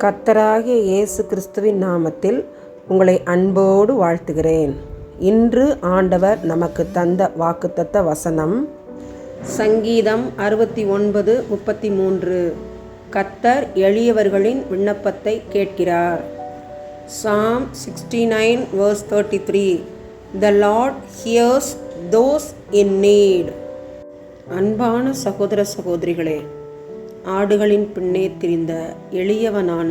கர்த்தராகிய இயேசு கிறிஸ்துவின் நாமத்தில் உங்களை அன்போடு வாழ்த்துகிறேன். இன்று ஆண்டவர் நமக்கு தந்த வாக்குத்தத்த வசனம் சங்கீதம் 69:33. கர்த்தர் எளியவர்களின் விண்ணப்பத்தை கேட்கிறார். Psalm 69:33. The Lord hears those in need. அன்பான சகோதர சகோதரிகளே, ஆடுகளின் பின்னே திரிந்த எளியவனான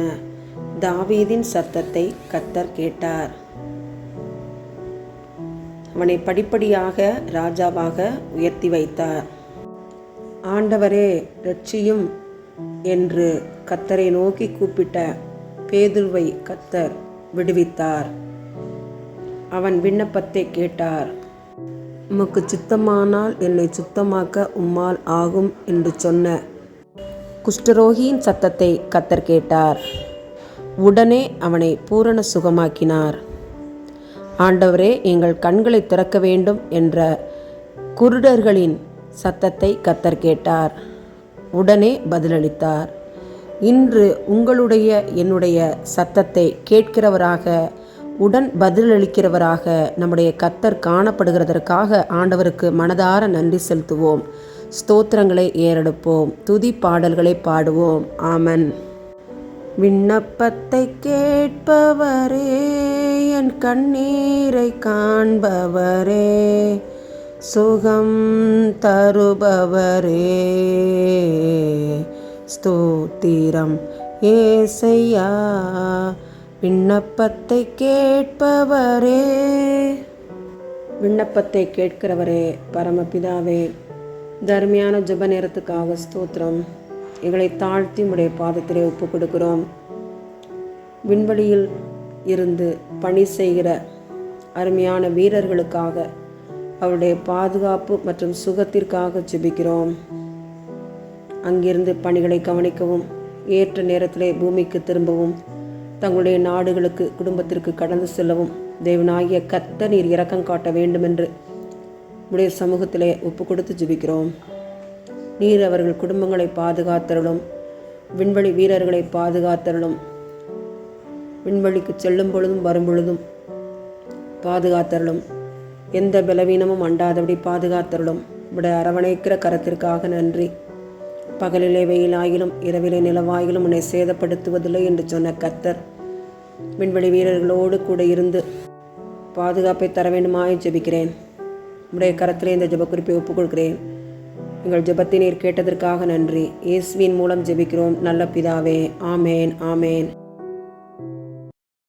தாவீதின் சத்தத்தை கர்த்தர் கேட்டார். அவனை படிப்படியாக ராஜாவாக உயர்த்தி வைத்தார். ஆண்டவரே இரட்சியும் என்று கர்த்தரை நோக்கி கூப்பிட்ட பேதுருவை கர்த்தர் விடுவித்தார். அவன் விண்ணப்பத்தை கேட்டார். உமக்கு சித்தமானால் என்னை சுத்தமாக்க உம்மால் ஆகும் என்று சொன்ன குஷ்டரோகியின் சத்தத்தை கர்த்தர் கேட்டார். உடனே அவனை பூரண சுகமாக்கினார். ஆண்டவரே, எங்கள் கண்களை திறக்க வேண்டும் என்ற குருடர்களின் சத்தத்தை கர்த்தர் கேட்டார். உடனே பதிலளித்தார். இன்று உங்களுடைய என்னுடைய சத்தத்தை கேட்கிறவராக, உடன் பதிலளிக்கிறவராக நம்முடைய கர்த்தர் காணப்படுகிறதற்காக ஆண்டவருக்கு மனதார நன்றி செலுத்துவோம். ஸ்தோத்திரங்களை ஏறெடுப்போம். துதி பாடல்களை பாடுவோம். ஆமன். விண்ணப்பத்தை கேட்பவரே, என் கண்ணீரை காண்பவரே, சுகம் தருபவரே, ஸ்தோத்திரம் ஏசையா. விண்ணப்பத்தை கேட்பவரே, விண்ணப்பத்தை கேட்கிறவரே, பரமபிதாவே, தர்மியான ஜெப நேரத்துக்காக ஸ்தோத்திரம். எங்களை தாழ்த்தி உடைய பாதத்திலே ஒப்பு கொடுக்கிறோம். விண்வெளியில் இருந்து பணி செய்கிற அருமையான வீரர்களுக்காக, அவருடைய பாதுகாப்பு மற்றும் சுகத்திற்காக ஜெபிக்கிறோம். அங்கிருந்து பணிகளை கவனிக்கவும், ஏற்ற நேரத்திலே பூமிக்கு திரும்பவும், தங்களுடைய நாடுகளுக்கு குடும்பத்திற்கு கடந்து செல்லவும் தேவனாகிய கர்த்தர் நீர் இரக்கம் காட்ட வேண்டும் என்று உடைய சமூகத்திலே ஒப்பு கொடுத்து ஜெபிக்கிறோம். நீர் அவர்கள் குடும்பங்களை பாதுகாத்தருளும், விண்வெளி வீரர்களை பாதுகாத்தருளும், விண்வெளிக்கு செல்லும் பொழுதும் வரும் பொழுதும் பாதுகாத்தருளும், எந்த பலவீனமும் அண்டாதபடி பாதுகாத்தருளும். உடைய அரவணைக்கிற கரத்திற்காக நன்றி. பகலிலே வெயிலாகிலும் இரவிலே நிலவாகிலும் உன்னை சேதப்படுத்துவதில்லை என்று சொன்ன கர்த்தர் விண்வெளி வீரர்களோடு கூட இருந்து பாதுகாப்பை தர வேண்டுமாய் ஜெபிக்கிறேன். உடைய கரத்திலே இந்த ஜெப குறிப்பை ஒப்புக் கொடுக்கிறேன். எங்கள் ஜெபத்தை நீர் கேட்டதற்காக நன்றி. இயேசுவின் மூலம் ஜெபிக்கிறோம் நல்ல பிதாவே. ஆமேன், ஆமேன்.